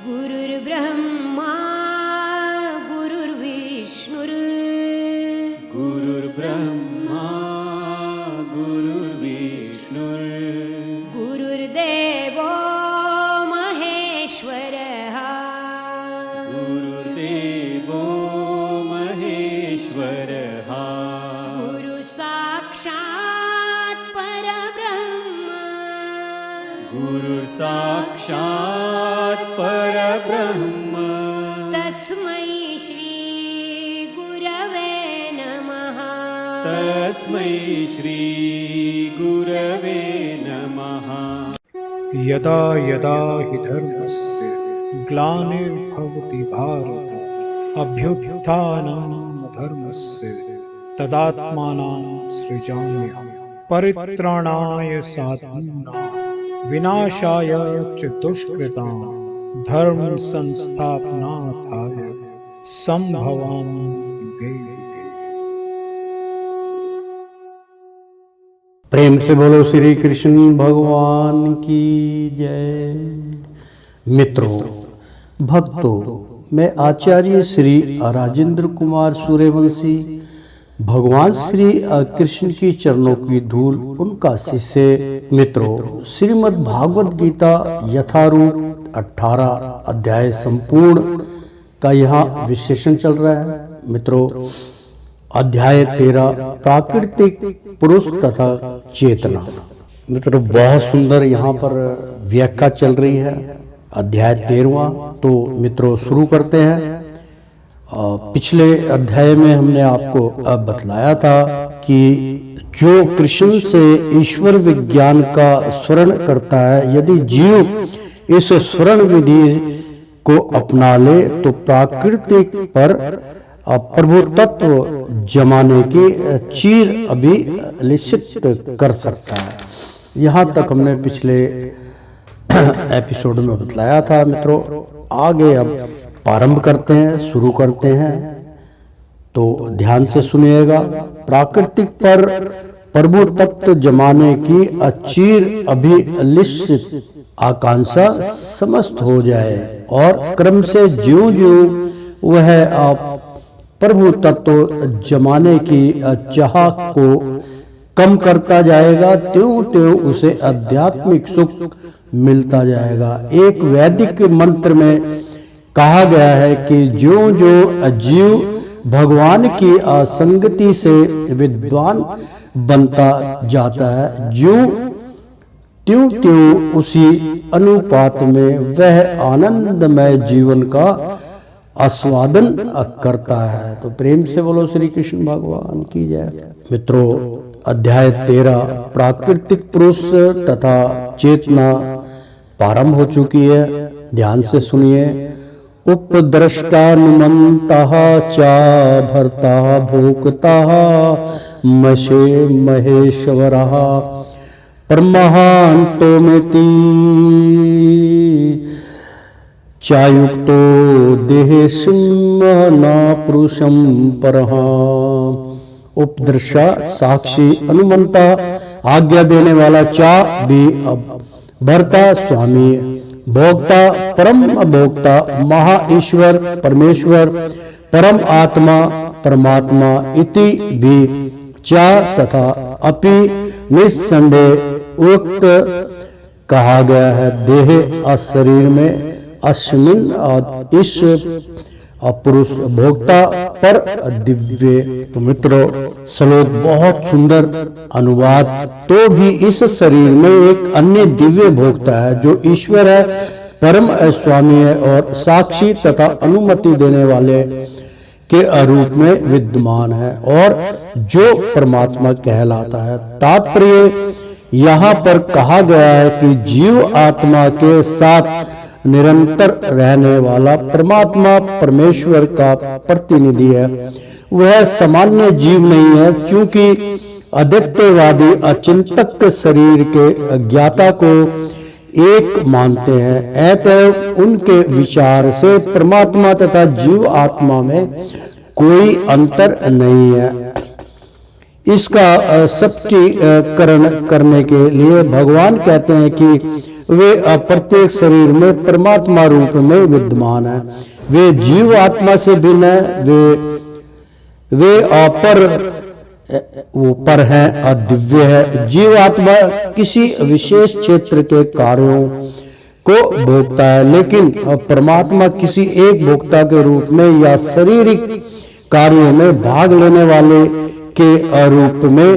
गुरुर्ब्रह्मा गुरुर्विष्णुर् गुरुर्ब्रह्मा गुरुर्विष्णुर् गुरुर्देवो महेश्वरः गुरुर्देवो महेश्वरः गुरुसाक्षात् परब्रह्म गुरुर्साक्षात् परब्रह्म तस्मै श्री गुरवे नमः तस्मै श्री गुरवे नमः। यदा यदा हि धर्मस्य ग्लानिर्भवति भारत अभ्युत्थानं धर्मस्य तदात्मानं सृजाम्यहम् परित्राणाय साधूनां विनाशाय च दुष्कृतां धर्म संस्थापनार्थाय संभवामि युगे युगे। प्रेम से बोलो श्री कृष्ण भगवान की जय। मित्रों, भक्तों, मैं आचार्य श्री राजेंद्र कुमार सूर्यवंशी भगवान श्री कृष्ण की चरणों की धूल उनका शिष्य। मित्रों, श्रीमद् भागवत गीता यथारूप 18 अध्याय संपूर्ण का यहाँ विश्लेषण चल रहा है। मित्रों, अध्याय 13 प्राकृतिक पुरुष तथा चेतना। मित्रों, बहुत सुंदर यहाँ पर व्याख्या चल रही है। अध्याय 13वां। तो मित्रों, शुरू करते हैं। पिछले अध्याय में हमने आपको बतलाया था कि जो कृष्ण से ईश्वर विज्ञान का स्मरण करता है, यदि जीव इस स्मरण विधि को अपना ले तो प्राकृतिक पर प्रभु तत्व जमाने की चीर अभिलिषित कर सकता है। यहाँ तक हमने पिछले एपिसोड में बतलाया था। मित्रों, आगे अब प्रारंभ करते हैं, शुरू करते हैं, तो ध्यान से सुनिएगा। प्राकृतिक पर प्रभु तत्व जमाने की अचीर अभिलिषित आकांक्षा समस्त हो जाए और क्रम से ज्यों ज्यों वह प्रभु तत्व जमाने की चाह को कम करता जाएगा, त्यों त्यों उसे आध्यात्मिक सुख मिलता जाएगा। एक वैदिक मंत्र में कहा गया है कि जो जो जीव भगवान की असंगति से विद्वान बनता जाता है, त्यों त्यों उसी अनुपात में वह आनंदमय जीवन का आस्वादन करता है। तो प्रेम से बोलो श्री कृष्ण भगवान की जय। मित्रों, अध्याय 13 प्राकृतिक पुरुष तथा चेतना प्रारंभ हो चुकी है। ध्यान से सुनिए। उपद्रष्टानुमन्तः च भर्ता भोक्ताः मशे महेश्वरः परमहंसोमेति चायुक्तो देहेऽस्मिन् पुरुषं परः। उपद्रष्टा साक्षी, अनुमंता आज्ञा देने वाला, चा भी भर्ता स्वामी, भोक्ता परम भोक्ता, महा ईश्वर परमेश्वर, परम आत्मा परमात्मा, इति भी चा तथा अपि निस्संदेह उक्त कहा गया है। देह शरीर में अस्मिन इस पुरुष भोक्ता पर दिव्य। तो मित्रों, श्लोक बहुत सुंदर अनुवाद। तो भी इस शरीर में एक अन्य दिव्य भोक्ता है जो ईश्वर है, परम स्वामी है और साक्षी तथा अनुमति देने वाले के रूप में विद्यमान है और जो परमात्मा कहलाता है। तात्पर्य यहाँ पर कहा गया है कि जीव आत्मा के साथ निरंतर रहने वाला परमात्मा परमेश्वर का प्रतिनिधि है। वह सामान्य जीव नहीं है, क्योंकि अद्वैतवादी अचिंतक शरीर के ज्ञाता को एक मानते हैं। अतः उनके विचार से परमात्मा तथा जीव आत्मा में कोई अंतर नहीं है। इसका स्पष्टीकरण करने के लिए भगवान कहते हैं कि वे प्रत्येक शरीर में परमात्मा रूप में विद्यमान है। वे जीव आत्मा से भिन्न है। वे अपर वो पर है, अदिव्य है। जीव आत्मा किसी विशेष क्षेत्र के कार्यों को भोगता है, लेकिन परमात्मा किसी एक भोक्ता के रूप में या शारीरिक कार्यों में भाग लेने वाले के रूप में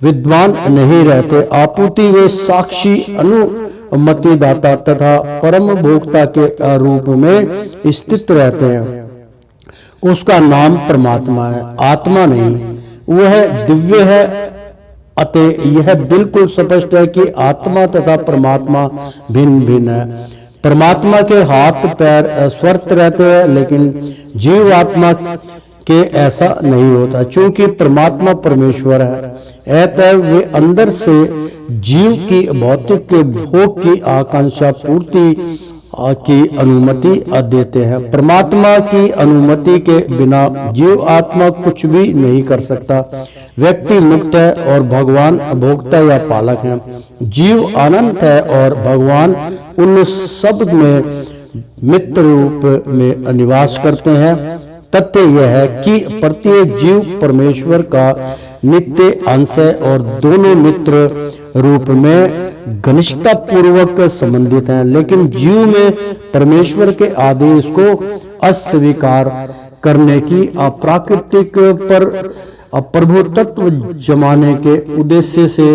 विद्वान नहीं रहते। आपूर्ति वे साक्षी, अनुमति दाता तथा परम भोक्ता के रूप में स्थित रहते हैं। उसका नाम परमात्मा है, आत्मा नहीं। वह दिव्य है। अतः यह बिल्कुल स्पष्ट है कि आत्मा तथा परमात्मा भिन्न भिन्न है। परमात्मा के हाथ पैर स्वस्थ रहते हैं, लेकिन जीव आत्मा के ऐसा नहीं होता, क्योंकि परमात्मा परमेश्वर है। अतः वे अंदर से जीव की भौतिक भोग की आकांक्षा पूर्ति की अनुमति देते हैं। परमात्मा की अनुमति के बिना जीव आत्मा कुछ भी नहीं कर सकता। व्यक्ति मुक्त है और भगवान भोक्ता या पालक है। जीव अनंत है और भगवान उन सब में मित्र रूप में निवास करते हैं। तथ्य यह है कि प्रत्येक जीव परमेश्वर का नित्य अंश है और दोनों मित्र रूप में घनिष्ठता पूर्वक संबंधित हैं, लेकिन जीव में परमेश्वर के आदेश को अस्वीकार करने की अप्राकृतिक पर प्रभु तत्व जमाने के उद्देश्य से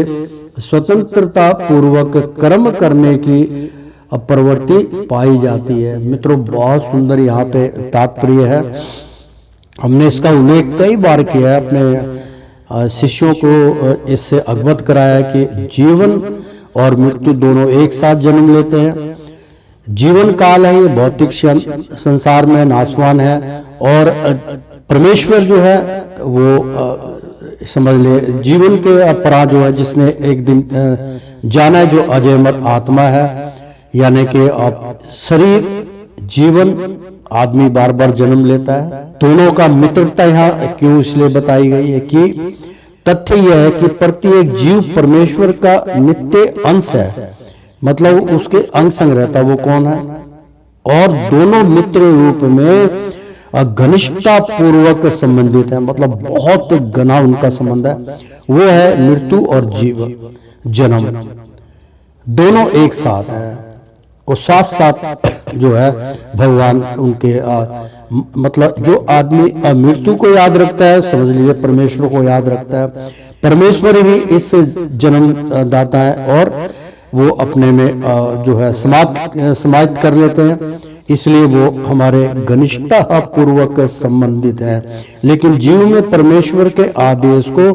स्वतंत्रता पूर्वक कर्म करने की प्रवृत्ति पाई जाती है। मित्रों, बहुत सुंदर यहाँ पे तात्पर्य है। हमने इसका उल्लेख कई बार किया है, अपने शिष्यों को इससे अवगत कराया कि जीवन और मृत्यु दोनों एक साथ जन्म लेते हैं। जीवन काल है, ये भौतिक संसार में नाशवान है, और परमेश्वर जो है वो समझ ले जीवन के अपराध जो है, जिसने एक दिन जाना है, जो अजयमर आत्मा है, यानी कि शरीर जीवन आदमी बार बार जन्म लेता है। दोनों का मित्रता यहाँ क्यों इसलिए बताई गई है कि तथ्य यह है कि प्रत्येक जीव परमेश्वर का नित्य अंश है, मतलब उसके अंग संग रहता। वो कौन है? और दोनों मित्र रूप में घनिष्ठता पूर्वक संबंधित है, मतलब बहुत घना उनका संबंध है। वो है मृत्यु और जीवन, जन्म दोनों एक साथ है। और साथ साथ जो है भगवान उनके मतलब जो आदमी मृत्यु को याद रखता है, समझ लीजिए परमेश्वर को याद रखता है। परमेश्वर ही इस जन्म दाता है और वो अपने में जो है समाहित कर लेते हैं, इसलिए वो हमारे घनिष्ठता पूर्वक संबंधित है। लेकिन जीव में परमेश्वर के आदेश को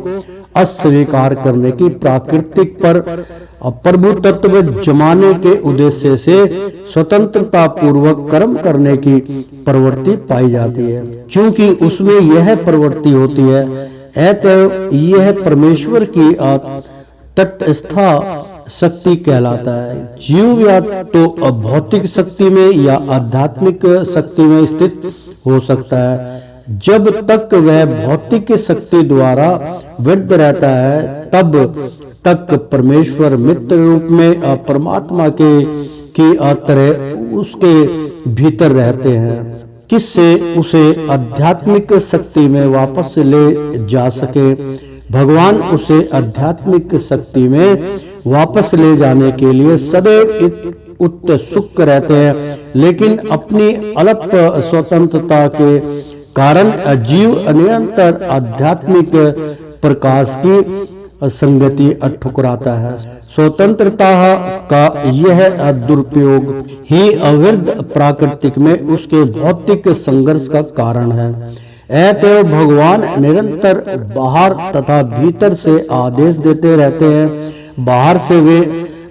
अस्वीकार करने की प्राकृतिक पर प्रभु तत्व जमाने के उद्देश्य से स्वतंत्रता पूर्वक कर्म करने की प्रवृत्ति पाई जाती है। क्योंकि उसमें यह प्रवृत्ति होती है, अतः यह परमेश्वर की तटस्थ शक्ति कहलाता है। जीव या तो भौतिक शक्ति में या आध्यात्मिक शक्ति में स्थित हो सकता है। जब तक वह भौतिक शक्ति द्वारा वृद्ध रहता है, तब तक परमेश्वर मित्र रूप में परमात्मा की तरह उसके भीतर रहते हैं, किससे उसे आध्यात्मिक शक्ति में वापस ले जा सके। भगवान उसे आध्यात्मिक शक्ति में वापस ले जाने के लिए सदैव उत्सुक रहते हैं, लेकिन अपनी अल्प स्वतंत्रता के कारण जीव निरंतर आध्यात्मिक प्रकाश की संगति ठुकराता है। स्वतंत्रता का यह दुरुपयोग ही अवृद्ध प्राकृतिक में उसके भौतिक संघर्ष का कारण है। अतः भगवान निरंतर बाहर तथा भीतर से आदेश देते रहते हैं। बाहर से वे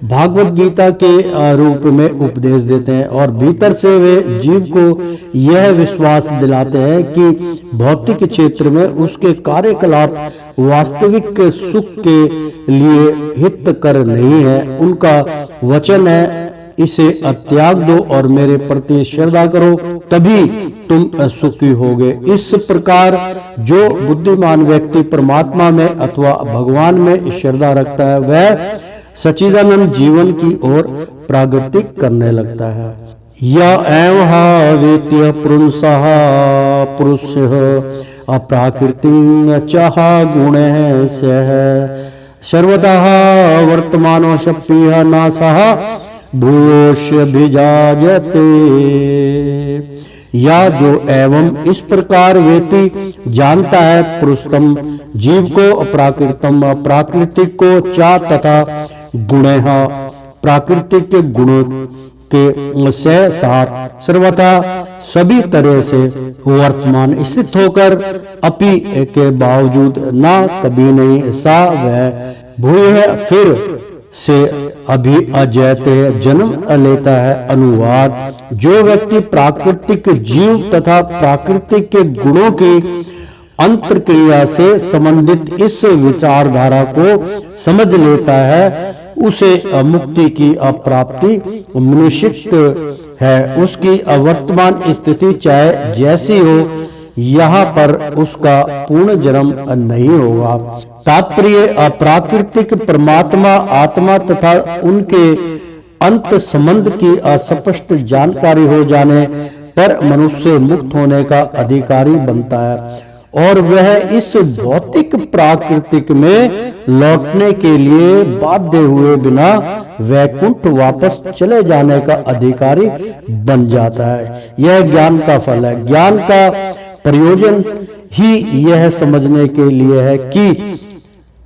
भागवत गीता के रूप में उपदेश देते हैं और भीतर से वे जीव को यह विश्वास दिलाते हैं कि भौतिक क्षेत्र में उसके कार्यकलाप वास्तविक सुख के लिए हितकर नहीं है। उनका वचन है, इसे त्याग दो और मेरे प्रति श्रद्धा करो, तभी तुम सुखी होगे। इस प्रकार जो बुद्धिमान व्यक्ति परमात्मा में अथवा भगवान में श्रद्धा रखता है, वह सच्चिदानंद जीवन की ओर प्रागतिक करने लगता है। या एवं वेत्य पुरुषः पुरुषः अप्राकृतिं चाह गुणः स्यः सर्वतः वर्तमानो शप्यः नासः भूयोश्य भिजायते। या जो एवं इस प्रकार वेति जानता है पुरुषोत्तम जीव को अप्राकृतम प्राकृतिक को चा तथा गुणः प्राकृतिक के गुणों के से साथ सर्वथा सभी तरह से वर्तमान स्थित होकर अपि के बावजूद ना कभी नहीं सा वह भूय फिर से अभी अजयते जन्म लेता है। अनुवाद जो व्यक्ति प्राकृतिक जीव तथा प्राकृतिक के गुणों की अंतर्क्रिया से संबंधित इस विचारधारा को समझ लेता है उसे मुक्ति की अप्राप्ति निश्चित है। उसकी अवर्तमान स्थिति चाहे जैसी हो यहाँ पर उसका पूर्ण जन्म नहीं होगा। तात्पर्य अप्राकृतिक परमात्मा आत्मा तथा उनके अंत संबंध की अस्पष्ट जानकारी हो जाने पर मनुष्य मुक्त होने का अधिकारी बनता है और वह इस भौतिक प्राकृतिक में लौटने के लिए बाध्य हुए बिना वैकुंठ वापस चले जाने का अधिकारी बन जाता है। यह ज्ञान का फल है। ज्ञान का प्रयोजन ही यह समझने के लिए है कि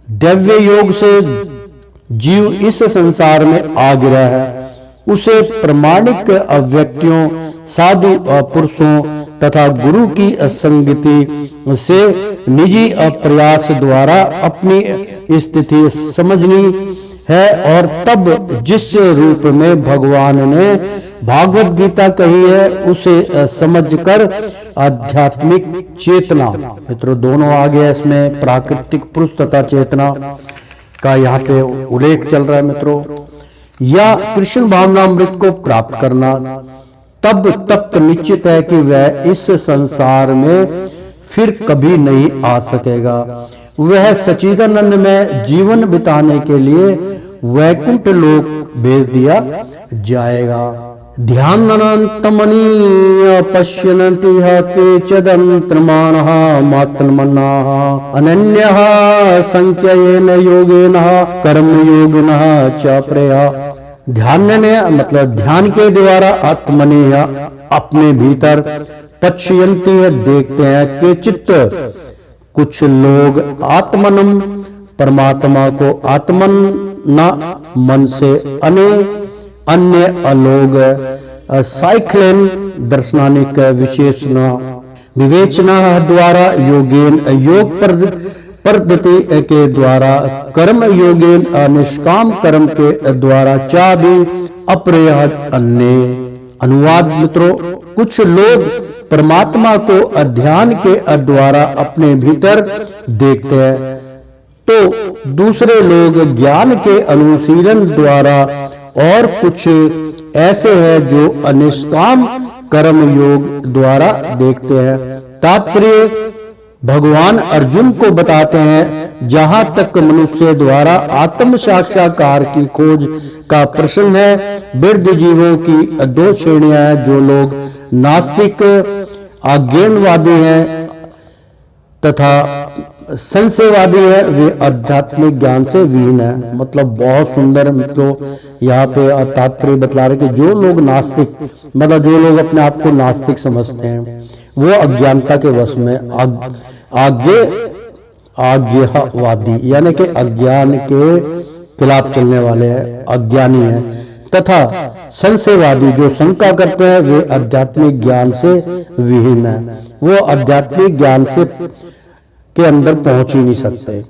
दिव्य योग से जीव इस संसार में आ गिरा है। उसे प्रमाणिक व्यक्तियों साधु पुरुषों तथा गुरु की संगति से निजी प्रयास द्वारा अपनी स्थिति समझनी है और तब जिस रूप में भगवान ने भागवत गीता कही है उसे समझकर आध्यात्मिक चेतना, मित्रों दोनों आ गया इसमें प्राकृतिक पुरुष तथा चेतना का यहाँ पे उल्लेख चल रहा है मित्रों, या कृष्ण भावनामृत को प्राप्त करना तब तक निश्चित है कि वह इस संसार में फिर कभी नहीं आ सकेगा। वह सच्चिदानंद में जीवन बिताने के लिए वैकुंठ लोक भेज दिया जाएगा। ध्यानान्तमनीय पश्यन्ति केचिदन्तर्माणः मात्रमन्नाः अनन्यः संख्ययेन योगेन कर्मयोगिनः च प्रया। ध्यान ने मतलब ध्यान के द्वारा आत्मनीय अपने भीतर पश्यन्ति देखते हैं कि चित्त कुछ लोग आत्मनम परमात्मा को आत्मन न मन से अन्य लोग साइक्लेन दर्शनानिक विवेचना द्वारा योगेन योग पद्धति के द्वारा कर्म योगेन निष्काम कर्म के द्वारा चा भी अप्रयत अन्य। अनुवाद मित्रों कुछ लोग परमात्मा को ध्यान के द्वारा अपने भीतर देखते हैं तो दूसरे लोग ज्ञान के अनुशीलन द्वारा और कुछ ऐसे हैं जो अनिष्काम कर्म योग द्वारा देखते हैं। तात्पर्य भगवान अर्जुन को बताते हैं जहां तक मनुष्य द्वारा आत्म साक्षात्कार की खोज का प्रश्न है वृद्ध जीवों की दो श्रेणियां हैं, जो लोग नास्तिक अज्ञानवादी हैं तथा संशयवादी है वे आध्यात्मिक ज्ञान से विहीन है। मतलब बहुत सुंदर मित्रों यहाँ पे तात्पर्य बतला रहे कि जो लोग नास्तिक मतलब जो लोग अपने आप को नास्तिक समझते हैं वो अज्ञानता के वश में आज्ञावादी यानी कि अज्ञान के खिलाफ चलने वाले हैं, अज्ञानी हैं तथा संशयवादी जो शंका करते हैं वे आध्यात्मिक ज्ञान से विहीन है। वो आध्यात्मिक ज्ञान से के अंदर पहुंच ही नहीं सकते,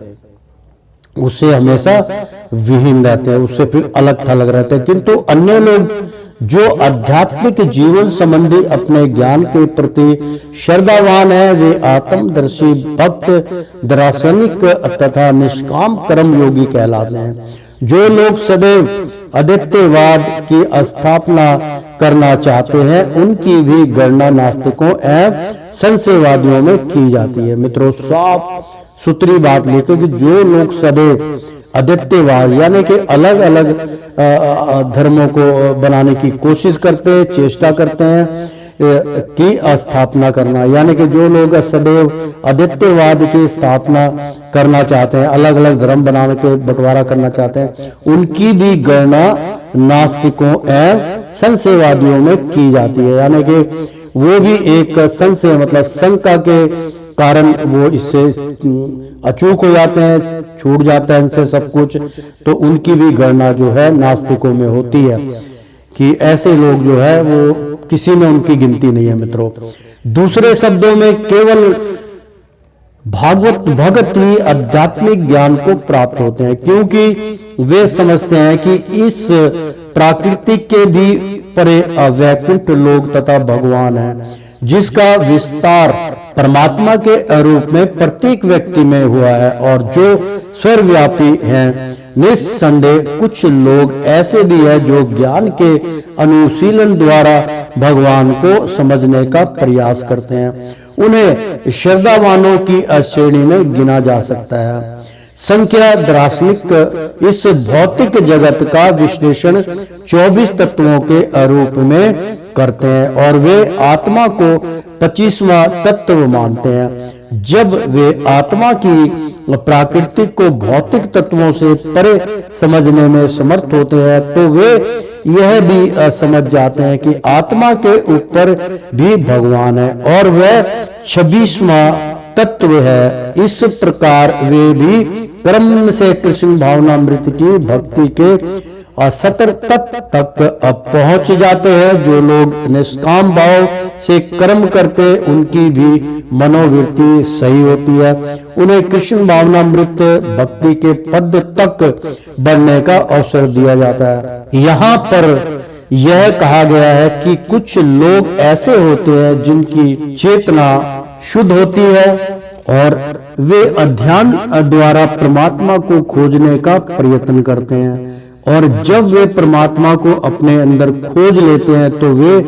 उससे हमेशा विहीन रहते हैं, उससे फिर अलग थलग रहते हैं। किंतु अन्य लोग जो आध्यात्मिक जीवन संबंधी अपने ज्ञान के प्रति श्रद्धावान है वे आत्मदर्शी भक्त दार्शनिक तथा निष्काम कर्म योगी कहलाते हैं। जो लोग सदैव अद्वैतवाद की स्थापना करना चाहते हैं उनकी भी गणना नास्तिकों एवं संशयवादियों में की जाती है। मित्रों साफ सुथरी बात लेकर कि जो लोग सदैव अद्वैतवाद यानी कि अलग अलग धर्मों को बनाने की कोशिश करते हैं, चेष्टा करते हैं की स्थापना करना, यानी कि जो लोग सदैव अद्वैतवाद की स्थापना करना चाहते हैं, अलग अलग धर्म बनाने के बंटवारा करना चाहते हैं, उनकी भी गणना नास्तिकों एवं संशयवादियों में की जाती है। यानी कि वो भी एक संशय मतलब शंका के कारण वो इससे अचूक हो जाते हैं, छूट जाता है इनसे सब कुछ, तो उनकी भी गणना जो है नास्तिकों में होती है कि ऐसे लोग जो है वो किसी में उनकी गिनती नहीं है मित्रों। दूसरे शब्दों में केवल भागवत भगत ही आध्यात्मिक ज्ञान को प्राप्त होते हैं, क्योंकि वे समझते हैं कि इस प्राकृतिक के भी परे वैकुंठ लोक तथा भगवान है, जिसका विस्तार परमात्मा के रूप में प्रत्येक व्यक्ति में हुआ है और जो सर्वव्यापी हैं। निस्संदेह कुछ लोग ऐसे भी हैं जो ज्ञान के अनुशीलन द्वारा भगवान को समझने का प्रयास करते हैं। उन्हें श्रद्धावानों की श्रेणी में गिना जा सकता है। संख्या दार्शनिक इस भौतिक जगत का विश्लेषण 24 तत्वों के रूप में करते हैं और वे आत्मा को 25वां तत्व मानते हैं। जब वे आत्मा की प्राकृतिक को भौतिक तत्वों से परे समझने में समर्थ होते हैं, तो वे यह भी समझ जाते हैं कि आत्मा के ऊपर भी भगवान है और वह 26वां तत्व है। इस प्रकार वे भी क्रम से कृष्ण भावनामृत की भक्ति के 70 तत्व तक पहुंच जाते हैं। जो लोग निष्काम भाव से कर्म करते उनकी भी मनोवृत्ति सही होती है, उन्हें कृष्ण भावनामृत भक्ति के पद तक बढ़ने का अवसर दिया जाता है। यहाँ पर यह कहा गया है कि कुछ लोग ऐसे होते हैं जिनकी चेतना शुद्ध होती है और वे अध्ययन द्वारा परमात्मा को खोजने का प्रयत्न करते हैं, और जब वे परमात्मा को अपने अंदर खोज लेते हैं तो वे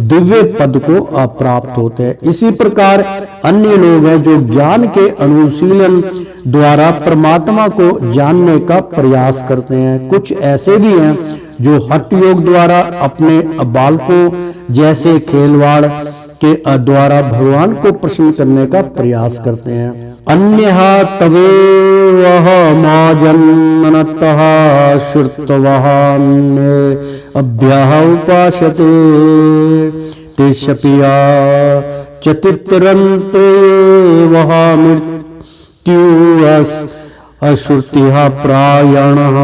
दिव्य पद को प्राप्त होते हैं। इसी प्रकार अन्य लोग हैं जो ज्ञान के अनुशीलन द्वारा परमात्मा को जानने का प्रयास करते हैं। कुछ ऐसे भी हैं जो हठ योग द्वारा अपने बालकों जैसे खेलवाड़ के द्वारा भगवान को प्रसन्न करने का प्रयास करते हैं। अन्य तवे वह माजन्नतः श्रुतवः अभ्यः उपासते तेषपिया चतित्रन्ते वह मृत्यु अश्रुतिः प्रायणः।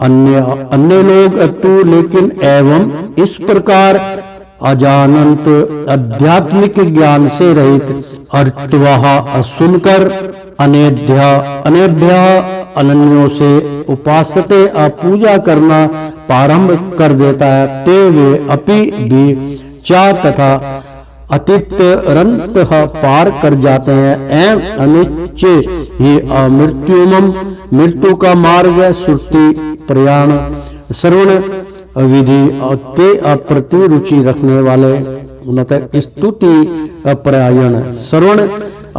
अन्य लोग तो लेकिन एवं इस प्रकार अजानंत आध्यात्मिक ज्ञान से रहित अर्थवह सुनकर अनेभ्य अनन्यों से उपासते पूजा करना प्रारंभ कर देता है। ते वे अपि भी चा तथा अतितरंत पार कर जाते हैं। एवं अनिश्चय ही अमृत्युमम मृत्यु का मार्ग श्रुति प्रयाण श्रवण विधि के प्रति रुचि रखने वाले स्तुति परायण श्रवण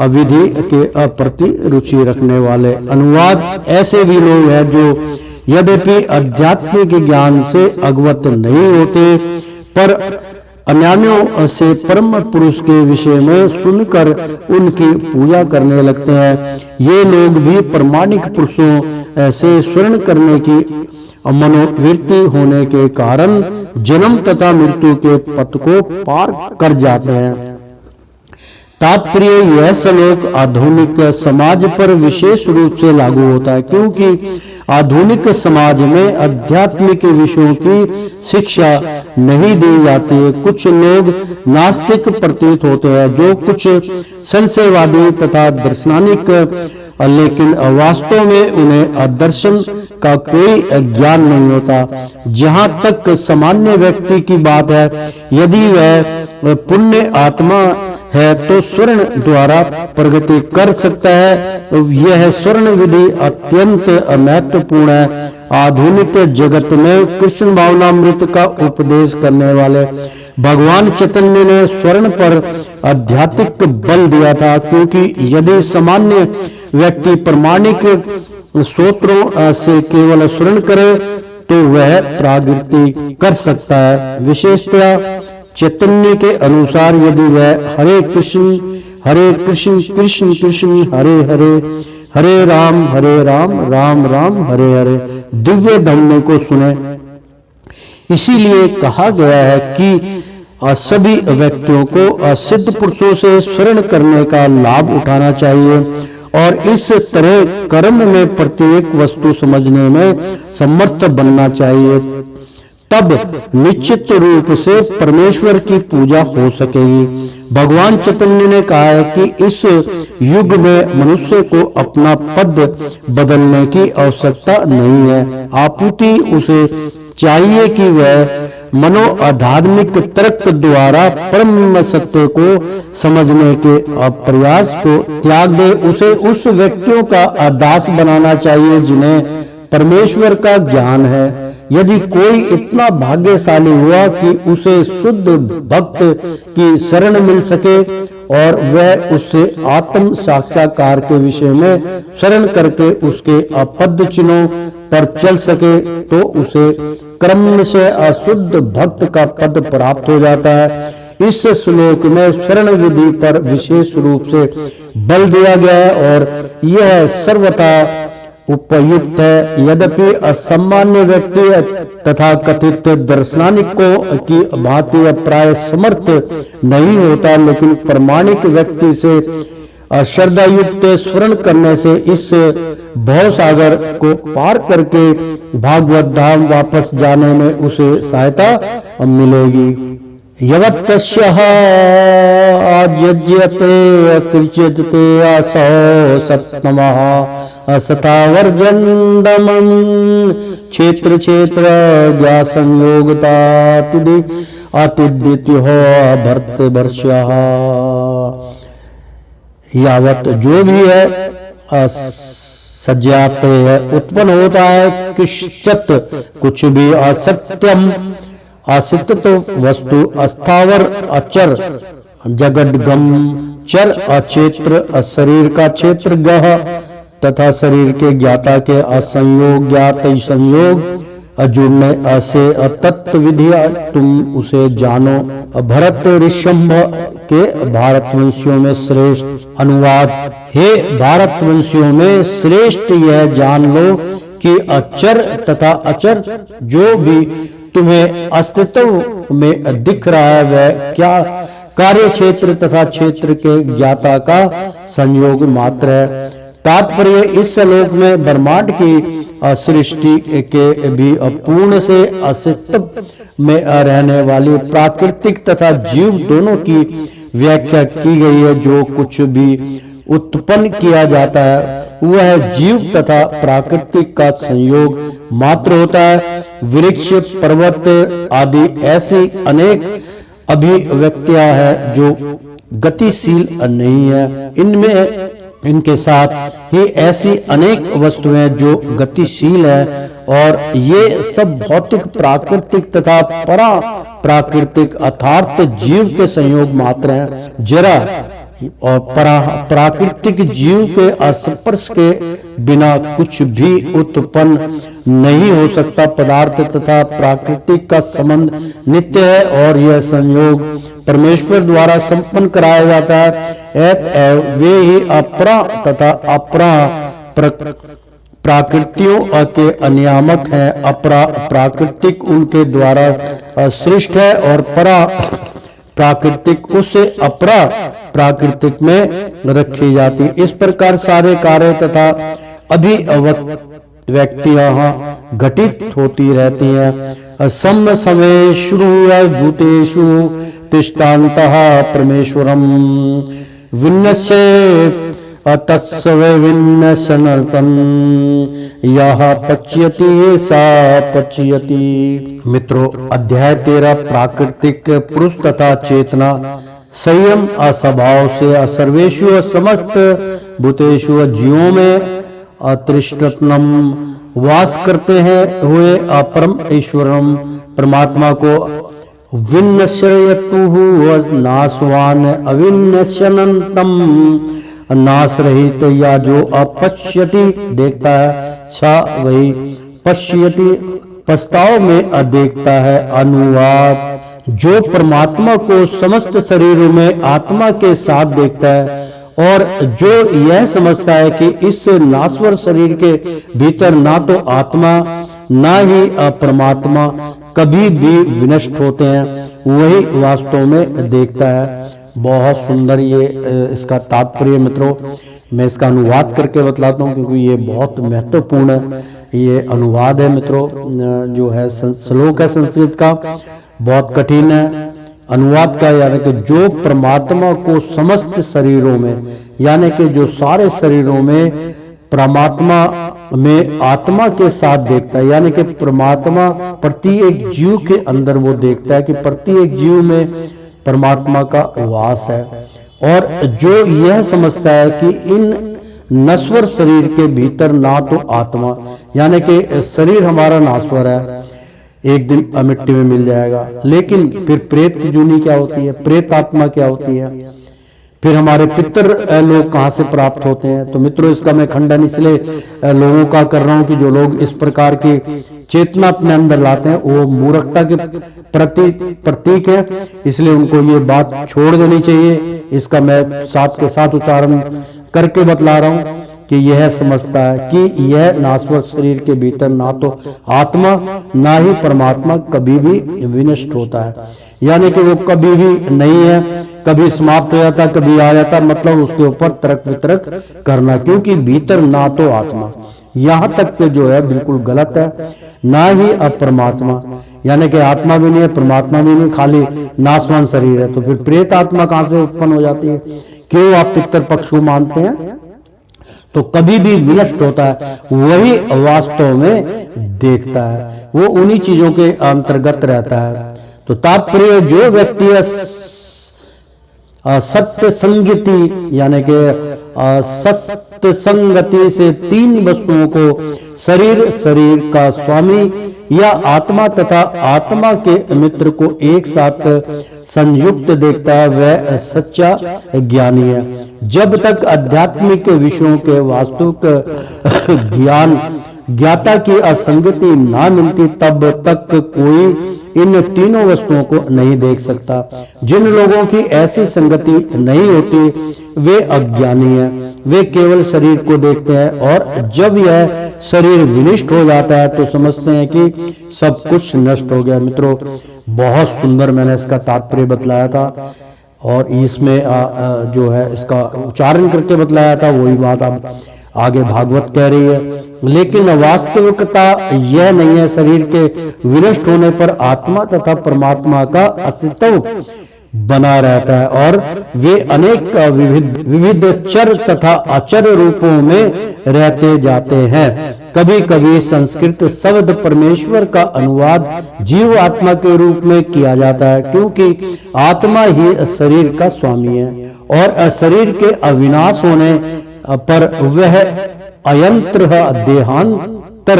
विधि के प्रति रुचि रखने वाले। अनुवाद ऐसे भी लोग हैं जो यद्यपि आध्यात्मिक ज्ञान से अवगत नहीं होते पर अन्यान्यों से परम पुरुष के विषय में सुनकर उनकी पूजा करने लगते हैं। ये लोग भी प्रामाणिक पुरुषों से स्वर्ण करने की मनोवृत्ति होने के कारण जन्म तथा मृत्यु के पथ को पार कर जाते हैं। तात्पर्य यह श्लोक आधुनिक समाज पर विशेष रूप से लागू होता है, क्योंकि आधुनिक समाज में आध्यात्मिक विषयों की शिक्षा नहीं दी जाती है। कुछ लोग नास्तिक प्रतीत होते हैं जो कुछ संशयवादी तथा दर्शनानिक, लेकिन वास्तव में उन्हें दर्शन का कोई ज्ञान नहीं होता। जहाँ तक सामान्य व्यक्ति की बात है, यदि वह पुण्य आत्मा है तो स्वर्ण द्वारा प्रगति कर सकता है। यह स्वर्ण विधि अत्यंत महत्वपूर्ण है। आधुनिक जगत में कृष्ण भावनामृत का उपदेश करने वाले भगवान चैतन्य ने स्वर्ण पर आध्यात्मिक बल दिया था, क्योंकि यदि सामान्य व्यक्ति प्रामाणिक सूत्रों से केवल स्मरण करे तो वह प्राकृति कर सकता है। विशेषतया चैतन्य के अनुसार यदि वह हरे कृष्ण कृष्ण कृष्ण हरे हरे, हरे राम राम राम हरे हरे दिव्य धम्म को सुने। इसीलिए कहा गया है कि सभी व्यक्तियों को सिद्ध पुरुषों से शरण करने का लाभ उठाना चाहिए और इस तरह कर्म में प्रत्येक वस्तु समझने में समर्थ बनना चाहिए। तब निश्चित रूप से परमेश्वर की पूजा हो सकेगी। भगवान चैतन्य ने कहा है कि इस युग में मनुष्य को अपना पद बदलने की आवश्यकता नहीं है, आपूर्ति उसे चाहिए कि वह मनो आध्यात्मिक तर्क द्वारा परम सत्य को समझने के प्रयास को त्याग दे। उसे उस व्यक्तियों का दास बनाना चाहिए जिन्हें परमेश्वर का ज्ञान है। यदि कोई इतना भाग्यशाली हुआ कि उसे शुद्ध भक्त की शरण मिल सके और वह उससे आत्म साक्षात्कार के विषय में शरण करके उसके अपद चिन्हों पर चल सके तो उसे क्रम से अशुद्ध भक्त का पद प्राप्त हो जाता है। इस श्लोक में शरण विधि पर विशेष रूप से बल दिया गया है और यह सर्वथा उपयुक्त है। यद्यपि असामान्य व्यक्ति तथा कथित दर्शनानिकों की भांति प्राय समर्थ नहीं होता, लेकिन प्रमाणिक व्यक्ति से श्रद्धा युक्त स्मरण करने से इस भव सागर को पार करके भागवत धाम वापस जाने में उसे सहायता मिलेगी। यवत्तस्यः आज्यते कृच्यते असौ सत्तमः असतावर्जन्दमं क्षेत्र क्षेत्र ज्ञा संयोगतातिदि अतिद्वित्यो भर्त वर्षः। यावत जो भी है सज्जात है उत्पन्न होता है, किश्चित कुछ भी असत्यम आसित तो वस्तु अस्थावर अचर जगदगम चर अचेत्र शरीर का क्षेत्र गह तथा शरीर के ज्ञाता के असंयोग ज्ञात संयोग अजुड़ने असे तत्व विधिया तुम उसे जानो। भरत ऋषभ के भारतवंशियों में श्रेष्ठ अनुवाद। हे भारतवंशियों में श्रेष्ठ यह जान लो कि अचर तथा अचर जो भी तुम्हें अस्तित्व में दिख रहा है वह क्या कार्य क्षेत्र तथा क्षेत्र के ज्ञाता का संयोग मात्र है। तात्पर्य इस श्लोक में ब्रह्मांड की सृष्टि के भी पूर्ण से अस्तित्व में रहने वाली प्राकृतिक तथा जीव दोनों की व्याख्या की गई है। जो कुछ भी उत्पन्न किया जाता है वह जीव तथा प्राकृतिक का संयोग मात्र होता है। वृक्ष पर्वत आदि ऐसी अनेक अभिव्यक्तियां हैं जो गतिशील नहीं है। इनके साथ ही ऐसी अनेक वस्तुएं जो गतिशील है और ये सब भौतिक प्राकृतिक तथा परा प्राकृतिक अर्थात जीव के संयोग मात्र हैं। जरा और प्राकृतिक जीव के स्पर्श के बिना कुछ भी उत्पन्न नहीं हो सकता। पदार्थ तथा प्राकृतिक का संबंध नित्य है और यह संयोग परमेश्वर द्वारा संपन्न कराया जाता है। वे ही अपरा तथा अपरा प्राकृतियों के अनियामक हैं। अपरा प्राकृतिक उनके द्वारा सृष्ट है और परा प्राकृतिक उससे अपरा प्राकृतिक में रखी जाती। इस प्रकार सारे कार्य तथा अभिव्यक्तियां घटित होती रहती हैं। सम समेषु भूतेषु तिष्ठान्तः परमेश्वरम विन्नस्येत् तत्सवे विन्नसनर्तन यह पच्यति सा पच्यति। मित्रों, अध्याय 13 प्राकृतिक पुरुष तथा चेतना संयम अस्वभाव से सर्वेषु समस्त भूतेषु जीवों में अतृष्टतम वास करते हैं हुए अपरम ईश्वरम परमात्मा को विन्नश्यतु नाशवान अविन्नश्यनंतम नाश रहित, या जो अपश्यति देखता है, छा वही पश्यति पछताव में देखता है। अनुवाद, जो परमात्मा को समस्त शरीरों में आत्मा के साथ देखता है और जो यह समझता है कि इस नाश्वर शरीर के भीतर ना तो आत्मा ना ही परमात्मा कभी भी विनष्ट होते हैं, वही वास्तव में देखता है। बहुत सुंदर ये इसका तात्पर्य मित्रों, मैं इसका अनुवाद करके बतलाता हूँ क्योंकि ये बहुत महत्वपूर्ण ये अनुवाद है मित्रों। जो है श्लोक है संस्कृत का, बहुत कठिन है अनुवाद का, यानी कि जो परमात्मा को समस्त शरीरों में, यानी कि जो सारे शरीरों में परमात्मा में आत्मा के साथ देखता है, यानी कि परमात्मा प्रत्येक जीव के अंदर वो देखता है कि प्रत्येक जीव में परमात्मा का वास है, और जो यह समझता है कि इन नश्वर शरीर के भीतर ना तो आत्मा, यानी कि शरीर हमारा नाश्वर है, एक दिन मिट्टी में मिल जाएगा, लेकिन फिर प्रेत जूनी क्या होती है, प्रेत आत्मा क्या होती है, फिर हमारे पितर लोग कहाँ से प्राप्त होते हैं। तो मित्रों इसका मैं खंडन इसलिए लोगों का कर रहा हूँ कि जो लोग इस प्रकार की चेतना अपने अंदर लाते हैं वो मूर्खता के प्रतीक है, इसलिए उनको ये बात छोड़ देनी चाहिए। इसका मैं साथ के साथ उच्चारण करके बतला रहा हूँ कि यह समझता है कि यह नाश्वर शरीर के भीतर ना तो आत्मा ना ही परमात्मा कभी भी विनष्ट होता है, यानी कि वो कभी भी नहीं है, कभी समाप्त हो जाता, कभी आ जाता, मतलब उसके ऊपर तर्क वितर्क करना, क्योंकि भीतर ना तो आत्मा, यहाँ तक के जो है बिल्कुल गलत है, ना ही अपरमात्मा, यानी कि आत्मा भी नहीं है परमात्मा भी नहीं, खाली नाशवान शरीर है। तो फिर प्रेत आत्मा कहाँ से उत्पन्न हो जाती है? क्यों आप पितर पक्ष को मानते हैं? तो कभी भी विनष्ट होता है, वही वास्तव में देखता है, वो उन्हीं चीजों के अंतर्गत रहता है। तो तात्पर्य, जो व्यक्ति सत्य संगति, यानी कि सत्य संगति से तीन वस्तुओं को, शरीर, शरीर का स्वामी या आत्मा तथा आत्मा के मित्र को एक साथ संयुक्त देखता है, वह सच्चा ज्ञानी है। जब तक आध्यात्मिक विषयों के वास्तविक ज्ञान ज्ञाता की असंगति ना मिलती, तब तक कोई इन तीनों वस्तुओं को नहीं देख सकता। जिन लोगों की ऐसी संगति नहीं होती वे अज्ञानी हैं, वे केवल शरीर को देखते हैं, और जब यह शरीर विनष्ट हो जाता है तो समझते हैं कि सब कुछ नष्ट हो गया। मित्रों बहुत सुंदर मैंने इसका तात्पर्य बतलाया था, और इसमें जो है इसका उच्चारण करके बतलाया था, वही बात अब आगे भागवत कह रही है। लेकिन वास्तविकता यह नहीं है। शरीर के विनष्ट होने पर आत्मा तथा परमात्मा का अस्तित्व बना रहता है, और वे अनेक विविध चर तथा अचर रूपों में रहते जाते हैं। कभी कभी संस्कृत शब्द परमेश्वर का अनुवाद जीव आत्मा के रूप में किया जाता है, क्योंकि आत्मा ही शरीर का स्वामी है, और शरीर के अविनाश होने पर वह अयंत्र देहांतर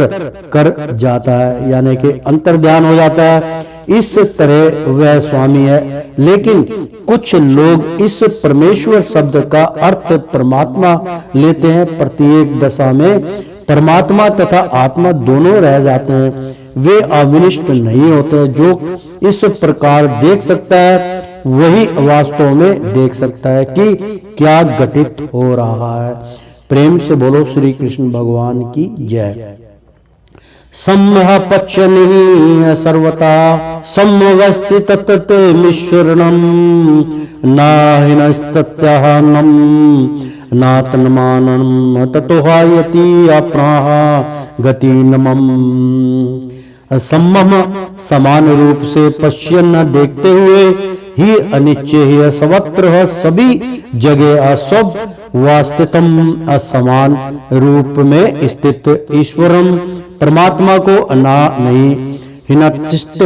कर जाता है, यानी कि अंतर ध्यान हो जाता है। इस तरह वह स्वामी है। लेकिन कुछ लोग इस परमेश्वर शब्द का अर्थ परमात्मा लेते हैं। प्रत्येक दशा में परमात्मा तथा आत्मा दोनों रह जाते हैं, वे अविनष्ट नहीं होते। जो इस प्रकार देख सकता है वही वास्तव में देख सकता है कि क्या घटित हो रहा है। प्रेम से बोलो श्री कृष्ण भगवान की जय। सम्मह पक्ष नहीं सर्वता समवस्थित तत्ते मिश्रणम नाहिनस्तत्यहनम नातनमानम ततोहायति अप्राह गति नमम। सम्मह समान रूप से पश्य न देखते हुए ही अनिश्चय ही सर्वत्र सभी जगह असब वास्तितम असमान रूप में स्थित ईश्वरम परमात्मा को ना नहीं हिनचिष्ट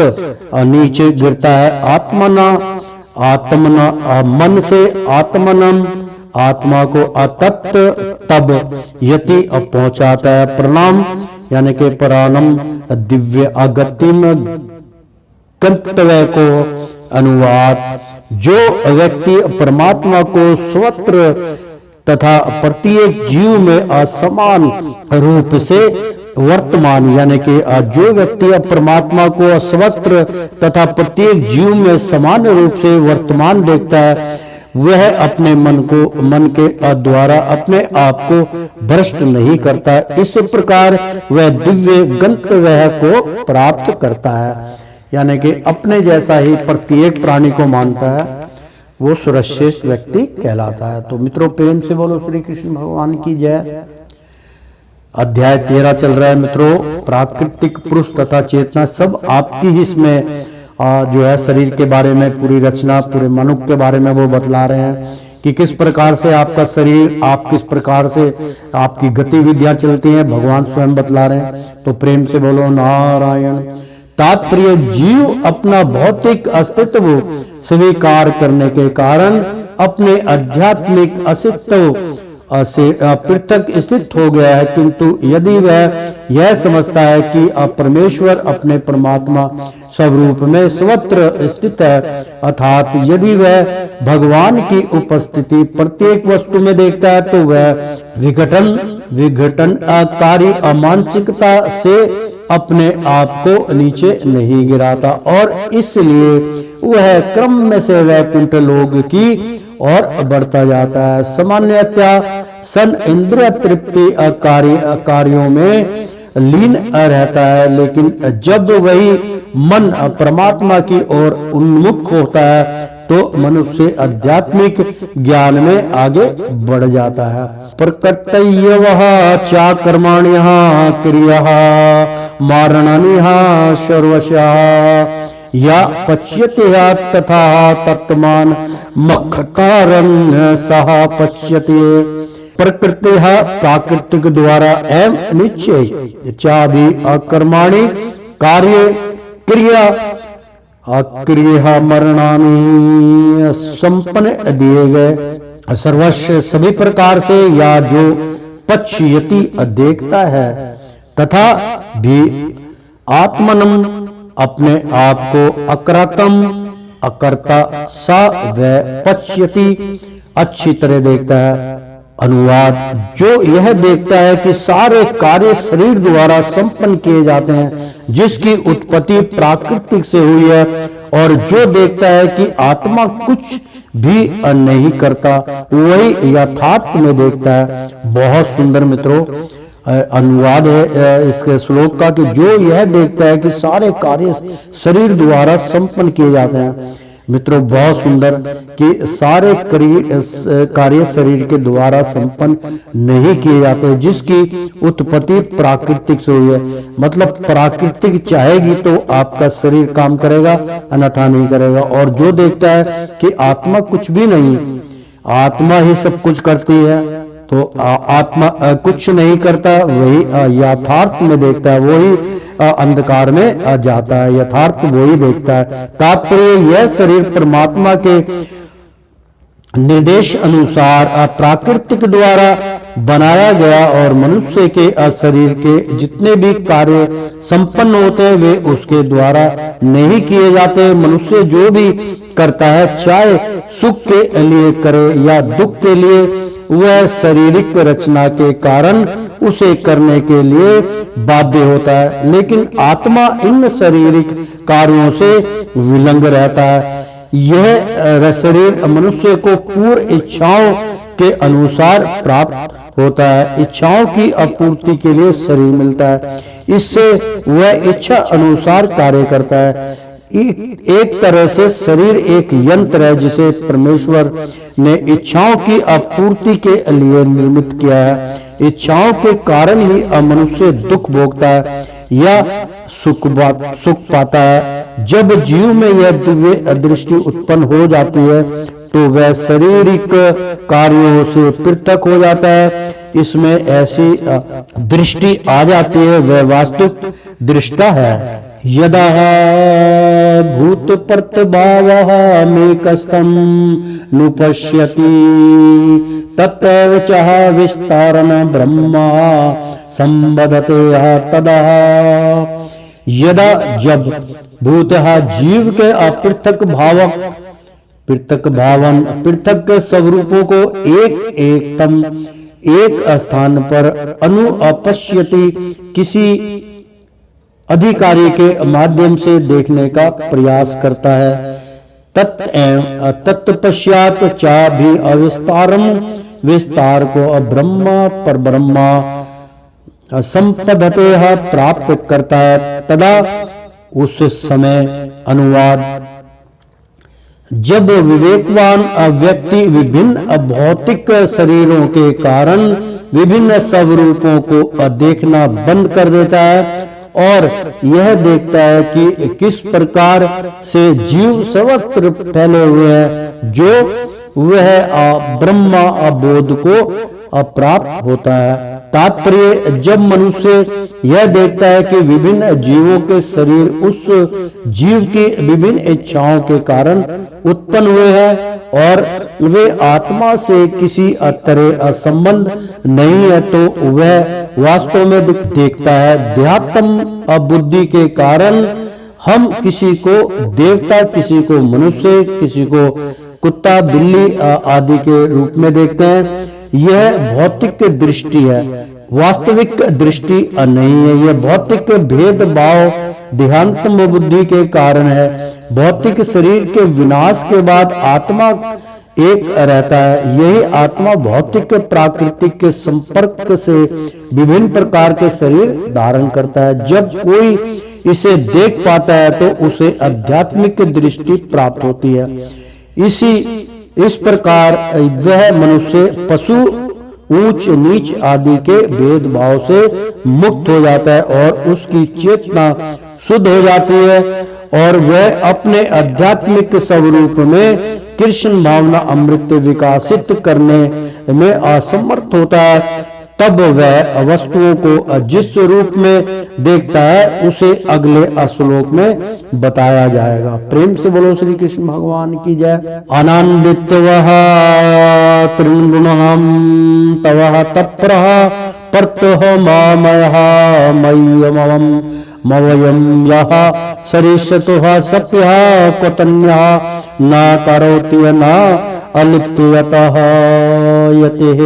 नीचे गिरता है। आत्मना आत्मना मन से आत्मनम आत्मा को अतत्त तब यति पहुंचाता है। प्रणाम यानी कि प्राणम दिव्य अगतिम गंतव्य को अनुवाद। जो व्यक्ति परमात्मा को स्वत्र तथा प्रत्येक जीव में असमान रूप से वर्तमान, यानी कि जो व्यक्ति परमात्मा को सर्वत्र तथा प्रत्येक जीव में समान रूप से वर्तमान देखता है, वह अपने मन के द्वारा अपने आप को भ्रष्ट नहीं करता। इस प्रकार वह दिव्य गंतव्य को प्राप्त करता है, यानी कि अपने जैसा ही प्रत्येक प्राणी को मानता है, वो सर्वश्रेष्ठ व्यक्ति कहलाता है। तो मित्रों, प्रेम से बोलो श्री कृष्ण भगवान की जय। अध्याय 13 चल रहा है मित्रों। प्राकृतिक पुरुष तथा चेतना सब आपकी ही इसमें जो है शरीर के बारे में पूरी रचना, पूरे मनुष्य के बारे में वो बतला रहे हैं कि किस प्रकार से आपका शरीर, आप किस प्रकार से आपकी गतिविधियां चलती हैं, भगवान स्वयं बतला रहे हैं। तो प्रेम से बोलो नारायण। तात्पर्य, जीव अपना भौतिक अस्तित्व स्वीकार करने के कारण अपने आध्यात्मिक अस्तित्व से पृथक स्थित हो गया है, किंतु यदि वह यह समझता है कि परमेश्वर अपने परमात्मा स्वरूप में सर्वत्र स्थित है, अर्थात यदि वह भगवान की उपस्थिति प्रत्येक वस्तु में देखता है, तो वह विघटनकारी अमानसिकता से अपने आप को नीचे नहीं गिराता और इसलिए वह क्रम से वैकुंठ लोक की और बढ़ता जाता है। सामान्यतः सन इंद्रिय तृप्ति कार्यों में लीन रहता है, लेकिन जब वही मन परमात्मा की ओर उन्मुख होता है तो मनुष्य आध्यात्मिक ज्ञान में आगे बढ़ जाता है। प्रकृतयः चा कर्माण्यः क्रियः मारणानिः सर्वशः या पश्यति तथा तत्मान मखकारं सह पश्यति। प्रकृति प्राकृतिक द्वारा एवं निश्चय चा भी अकर्माणि कार्य क्रिया अक्रिय मरणानि संपन्न दिए गए सर्वस्व सभी प्रकार से, या जो पश्यति देखता है तथा भी आत्मनम अपने आप को अकर्तम अकर्ता सा व पश्यति अच्छी तरह देखता है। अनुवाद, जो यह देखता है कि सारे कार्य शरीर द्वारा संपन्न किए जाते हैं, जिसकी उत्पत्ति प्राकृतिक से हुई है, और जो देखता है कि आत्मा कुछ भी नहीं करता, वही यथार्थ में देखता है। बहुत सुंदर मित्रों अनुवाद है इसके श्लोक का कि जो यह देखता है कि सारे कार्य शरीर द्वारा संपन्न किए जाते हैं। मित्रों, बहुत सुंदर कि सारे कार्य शरीर के द्वारा संपन्न नहीं किए जाते, जिसकी उत्पत्ति प्राकृतिक से हुई है। मतलब प्राकृतिक चाहेगी तो आपका शरीर काम करेगा, अन्यथा नहीं करेगा। और जो देखता है कि आत्मा कुछ भी नहीं, आत्मा ही सब कुछ करती है, तो आत्मा कुछ नहीं करता, वही यथार्थ में देखता है, वही अंधकार में जाता है, यथार्थ वही देखता है। तात्पर्य, यह शरीर परमात्मा के निर्देश अनुसार प्राकृतिक द्वारा बनाया गया और मनुष्य के शरीर के जितने भी कार्य संपन्न होते हैं वे उसके द्वारा नहीं किए जाते। मनुष्य जो भी करता है, चाहे सुख के लिए करे या दुख के लिए, वह शारीरिक रचना के कारण उसे करने के लिए बाध्य होता है, लेकिन आत्मा इन शारीरिक कार्यों से विलंग रहता है। यह शरीर मनुष्य को पूर्ण इच्छाओं के अनुसार प्राप्त होता है। इच्छाओं की आपूर्ति के लिए शरीर मिलता है, इससे वह इच्छा अनुसार कार्य करता है। एक तरह से शरीर एक यंत्र है जिसे परमेश्वर ने इच्छाओं की आपूर्ति के लिए निर्मित किया है। इच्छाओं के कारण ही मनुष्य दुख भोगता है या सुख पाता है। जब जीव में यह दिव्य दृष्टि उत्पन्न हो जाती है तो वह शारीरिक कार्यों से पृथक हो जाता है। इसमें ऐसी दृष्टि आ जाती है, वह वास्तविक दृष्टा है। यदा भूत प्रत्यभावः मेकस्थं नुपश्यति तत्रैव च विस्तारण ब्रह्मा संबधते तदा। यदा जब भूतः जीव के अपृथक भाव पृथक भावन, पृथक स्वरूपों को एक एकतम एक स्थान पर अनुपश्यति किसी अधिकारी के माध्यम से देखने का प्रयास करता है। तत्पश्चात चा भी अविस्तारम, विस्तार को अब्रह्मा पर ब्रह्मा संपदते प्राप्त करता है। तदा उस समय अनुवाद, जब विवेकवान व्यक्ति विभिन्न भौतिक शरीरों के कारण विभिन्न स्वरूपों को देखना बंद कर देता है और यह देखता है कि किस प्रकार से जीव सर्वत्र फैले हुए हैं, जो वह ब्रह्मा बोध को अप्राप्त होता है। तात्पर्य, जब मनुष्य यह देखता है कि विभिन्न जीवों के शरीर उस जीव की विभिन्न इच्छाओं के कारण उत्पन्न हुए हैं और वे आत्मा से किसी तरह संबंध नहीं है, तो वह वास्तव में देखता है देहात्म बुद्धि के कारण हम किसी को देवता, किसी को मनुष्य, किसी को कुत्ता, बिल्ली आदि के रूप में देखते हैं। यह भौतिक दृष्टि है, वास्तविक दृष्टि नहीं है। यह भौतिक भेदभाव देहात्म बुद्धि के कारण है। भौतिक शरीर के विनाश के बाद आत्मा एक रहता है। यही आत्मा भौतिक प्राकृतिक के संपर्क से विभिन्न प्रकार के शरीर धारण करता है। जब कोई इसे देख पाता है तो उसे आध्यात्मिक दृष्टि प्राप्त होती है। इस प्रकार वह मनुष्य पशु, ऊंच नीच आदि के भेदभाव से मुक्त हो जाता है और उसकी चेतना शुद्ध हो जाती है और वह अपने आध्यात्मिक स्वरूप में कृष्ण भावना अमृत विकसित करने में असमर्थ होता है। तब वह वस्तुओं को जिस रूप में देखता है उसे अगले श्लोक में बताया जाएगा। प्रेम से बोलो श्री कृष्ण भगवान की जय। आनंदित वह त्रिगुणम तव तप्रह परतः मामयः मय्यमवम मवयम यः सरिषतुः सप्यः क्वतन्यः न करोति न अलिप्यतः यतिः।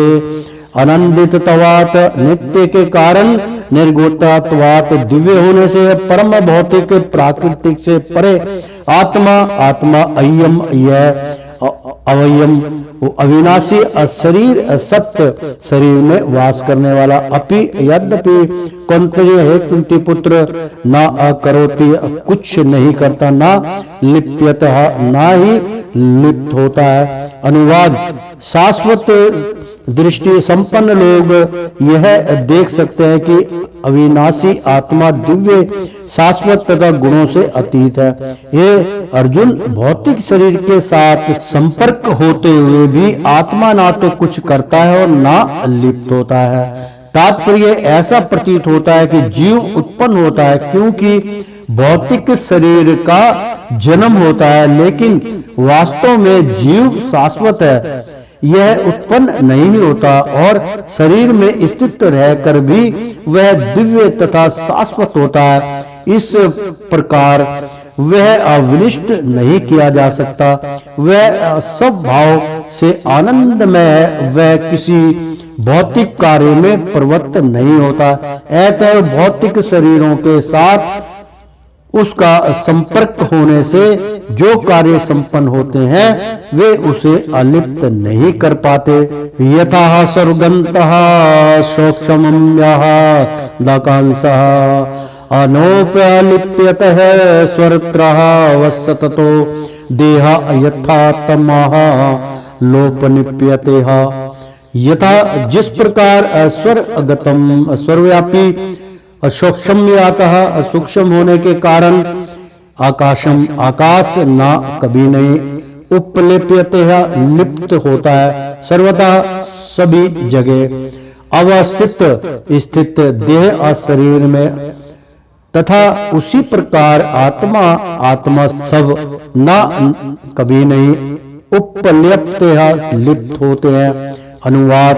आनंदित तवात, नित्य के कारण निर्गुणत्वात, दिव्य होने से परम भौतिक प्राकृतिक से परे आत्मा, आत्मा अयम, यह अवयम अविनाशी, शरीर सत्य, शरीर में वास करने वाला। अपि यद्यपि कौंतेय हे कुंती पुत्र, न करोति, कुछ नहीं करता, न लिप्यतः, ना ही लिप्त होता है। अनुवाद, शाश्वत दृष्टि संपन्न लोग यह देख सकते हैं कि अविनाशी आत्मा दिव्य, शाश्वत तथा गुणों से अतीत है। ये अर्जुन, भौतिक शरीर के साथ संपर्क होते हुए भी आत्मा ना तो कुछ करता है और ना लिप्त होता है। तात्पर्य, ऐसा प्रतीत होता है कि जीव उत्पन्न होता है क्योंकि भौतिक शरीर का जन्म होता है, लेकिन वास्तव में जीव शाश्वत है, यह उत्पन्न नहीं होता और शरीर में स्थित रहकर भी वह दिव्य तथा शाश्वत होता है। इस प्रकार वह अविनिष्ट नहीं किया जा सकता। वह सब भाव से आनंदमय है, वह किसी भौतिक कार्य में प्रवृत्त नहीं होता। अतः भौतिक शरीरों के साथ उसका संपर्क होने से जो कार्य संपन्न होते हैं वे उसे अलिप्त नहीं कर पाते। यथा स्वर्गन्तः सूक्ष्मम्यः दकांसः अनोपलिप्यतः स्वरत्रः वसततो देह यथात्मः लोपनिप्यते। यथा, जिस प्रकार स्वर्गतम, सर्वव्यापी, सूक्ष्म्यातः, सूक्ष्म होने के कारण, आकाशम, आकाश ना कभी नहीं, उपलिप्यते, लिप्त होता है, सर्वथा सभी जगह, अवस्थित, स्थित देह और शरीर में, तथा उसी प्रकार आत्मा, आत्मा सब ना कभी नहीं, उपलिप्त, लिप्त होते हैं। अनुवाद,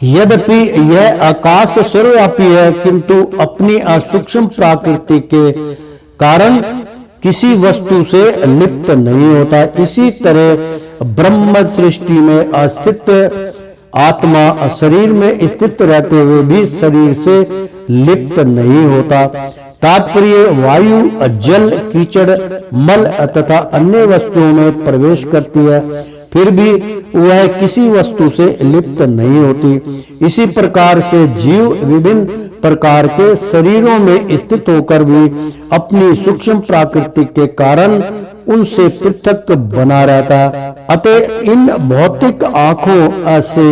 यद्यपि यह आकाश सर्वव्यापी है किंतु अपनी सूक्ष्म प्रकृति के कारण किसी वस्तु से लिप्त नहीं होता। इसी तरह ब्रह्म सृष्टि में अस्तित्व आत्मा शरीर में स्थित रहते हुए भी शरीर से लिप्त नहीं होता। तात्पर्य वायु, जल, कीचड़, मल तथा अन्य वस्तुओं में प्रवेश करती है, फिर भी वह किसी वस्तु से लिप्त नहीं होती। इसी प्रकार से जीव विभिन्न प्रकार के शरीरों में स्थित होकर भी अपनी सूक्ष्म प्रकृति के कारण उनसे पृथक बना रहता है। अतः इन भौतिक आंखों से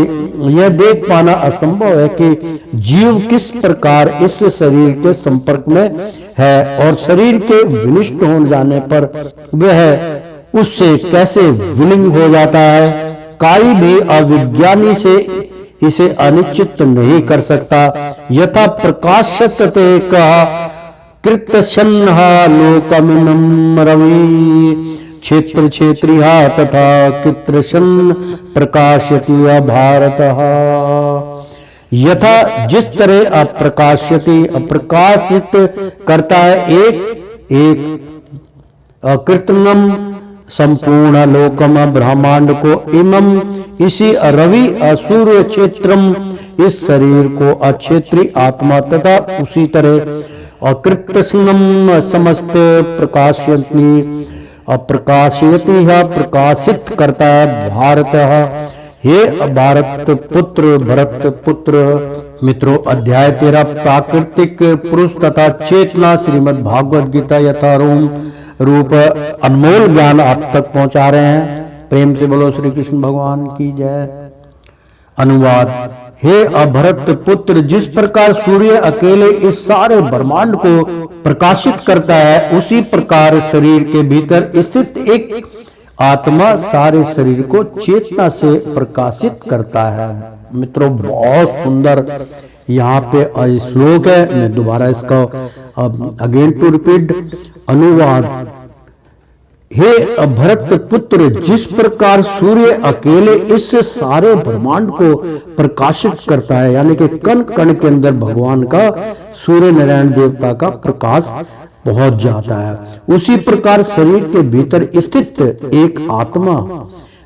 यह देख पाना असंभव है कि जीव किस प्रकार इस शरीर के संपर्क में है और शरीर के विनष्ट हो जाने पर वह उससे कैसे विलीन हो जाता है। कोई भी अविज्ञानी से इसे अनिश्चित नहीं कर सकता। यथा प्रकाशते कहा कृतशन्हा लोकमिनं रवि क्षेत्र क्षेत्रिहा तथा कृत्रशन प्रकाशति भारतः। यथा जिस तरह अप्रकाशति अप्रकाशित करता है एक अकृत्रिम संपूर्ण लोकम ब्रह्मांड को इमम इसी रवि सूर्य क्षेत्रम इस शरीर को अक्षेत्री आत्मा तथा उसी तरह अकृत्रिम समस्त प्रकाशयति अप्रकाशयति प्रकाशित करता है भारत। हे भारत पुत्र भरत पुत्र। मित्रों, अध्याय 13 प्राकृतिक पुरुष तथा चेतना श्रीमद् भागवत गीता यथारूप रूप अनमोल ज्ञान आप तक पहुंचा रहे हैं। प्रेम से बोलो श्री कृष्ण भगवान की जय। अनुवाद। हे अभरत पुत्र, जिस प्रकार सूर्य अकेले इस सारे ब्रह्मांड को प्रकाशित करता है, उसी प्रकार शरीर के भीतर स्थित एक आत्मा सारे शरीर को चेतना से प्रकाशित करता है। मित्रों, बहुत सुंदर यहाँ पे श्लोक है। मैं दोबारा इसका अगेन टू रिपीट अनुवाद। हे भरत पुत्र, जिस प्रकार सूर्य अकेले इस सारे ब्रह्मांड को प्रकाशित करता है, यानी कि कण कण के अंदर भगवान का सूर्य नारायण देवता का प्रकाश पहुंच जाता है, उसी प्रकार शरीर के भीतर स्थित एक आत्मा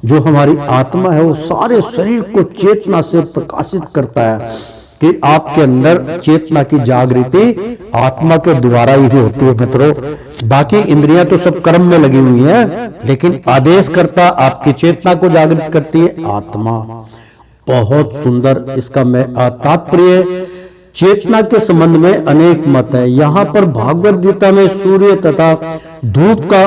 जो हमारी आत्मा है वो सारे शरीर को चेतना से प्रकाशित करता है कि आपके अंदर चेतना की जागृति आत्मा के द्वारा ही होती है। मित्रों, बाकी इंद्रियां तो सब कर्म में लगी हुई हैं, लेकिन आदेश करता आपकी चेतना को जागृत करती है आत्मा। बहुत सुंदर इसका मैं तात्पर्य। चेतना के संबंध में अनेक मत है। यहाँ पर भागवत गीता में सूर्य तथा धूप का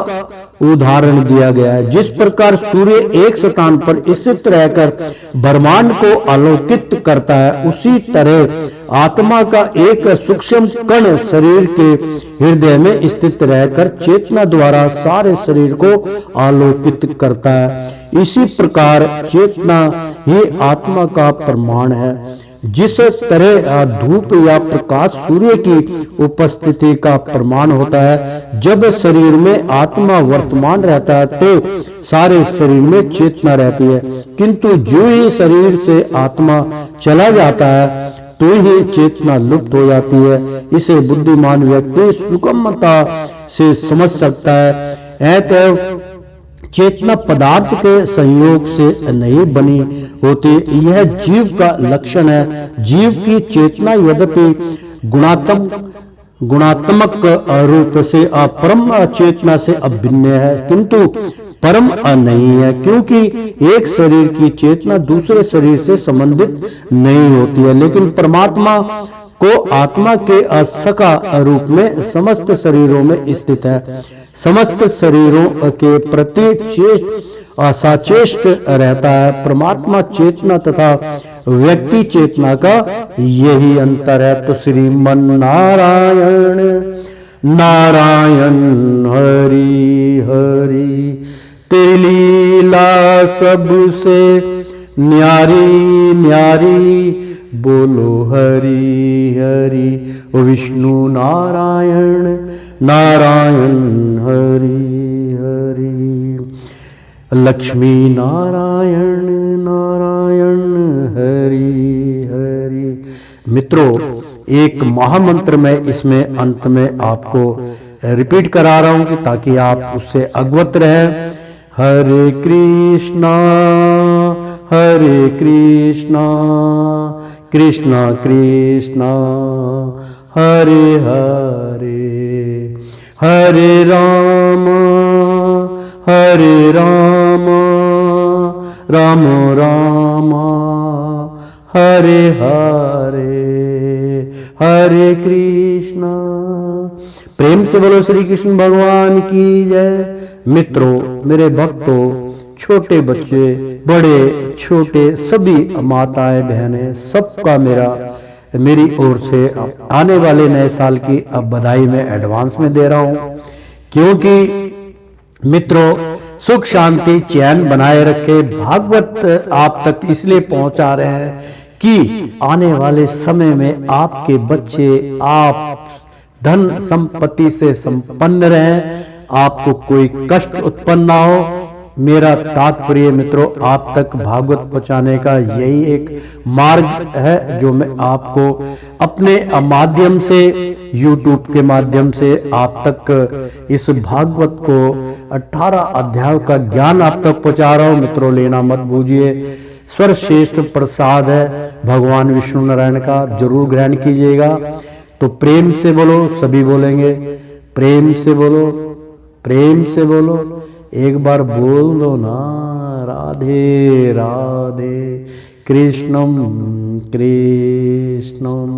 उदाहरण दिया गया है। जिस प्रकार सूर्य एक स्थान पर स्थित रहकर ब्रह्मांड को आलोकित करता है, उसी तरह आत्मा का एक सूक्ष्म कण शरीर के हृदय में स्थित रहकर चेतना द्वारा सारे शरीर को आलोकित करता है। इसी प्रकार चेतना ही आत्मा का प्रमाण है। जिस तरह धूप या प्रकाश सूर्य की उपस्थिति का प्रमाण होता है, जब शरीर में आत्मा वर्तमान रहता है तो सारे शरीर में चेतना रहती है, किंतु जो ही शरीर से आत्मा चला जाता है तो ही चेतना लुप्त हो जाती है। इसे बुद्धिमान व्यक्ति सुगमता से समझ सकता है। अतः चेतना पदार्थ के संयोग से नहीं बनी होती, यह जीव का लक्षण है। जीव की चेतना यद्यपि गुणात्मक रूप से परम चेतना से अभिन्न है, किंतु परम नहीं है, क्योंकि एक शरीर की चेतना दूसरे शरीर से संबंधित नहीं होती है। लेकिन परमात्मा को आत्मा के असका रूप में समस्त शरीरों में स्थित है। समस्त शरीरों के प्रति साचेष्ट रहता है। परमात्मा चेतना तथा व्यक्ति चेतना का यही अंतर है। तो श्रीमन नारायण नारायण हरि हरि, तेरी लीला सबसे न्यारी न्यारी, बोलो हरि हरि। विष्णु नारायण नारायण हरि हरि, लक्ष्मी नारायण नारायण हरि हरि। मित्रों, एक महामंत्र में इसमें अंत में आपको रिपीट करा रहा हूं कि ताकि आप उससे अवगत रहें। हरे कृष्णा कृष्णा कृष्णा हरे हरे, हरे राम राम राम हरे हरे, हरे कृष्णा। प्रेम से बोलो श्री कृष्ण भगवान की जय। मित्रों, मेरे भक्तों, छोटे बच्चे, बड़े छोटे सभी माताएं बहनें, सबका मेरी ओर से आने वाले नए साल की अब बधाई मैं एडवांस में दे रहा हूं, क्योंकि मित्रों सुख शांति चैन बनाए रखे भागवत आप तक इसलिए पहुंचा रहे हैं कि आने वाले समय में आपके बच्चे, आप धन संपत्ति से संपन्न रहें, आपको कोई कष्ट उत्पन्न ना हो। मेरा तात्पर्य मित्रों आप तक भागवत पहुंचाने का यही एक मार्ग है जो मैं आपको अपने माध्यम से, YouTube के माध्यम से आप तक इस भागवत को 18 अध्यायों का ज्ञान आप तक पहुंचा रहा हूं। मित्रों, लेना मत भूलिए, सर्वश्रेष्ठ प्रसाद है भगवान विष्णु नारायण का, जरूर ग्रहण कीजिएगा। तो प्रेम से बोलो, सभी बोलेंगे, प्रेम से बोलो, प्रेम से बोलो, एक बार बोल दो ना, राधे राधे कृष्णम कृष्णम।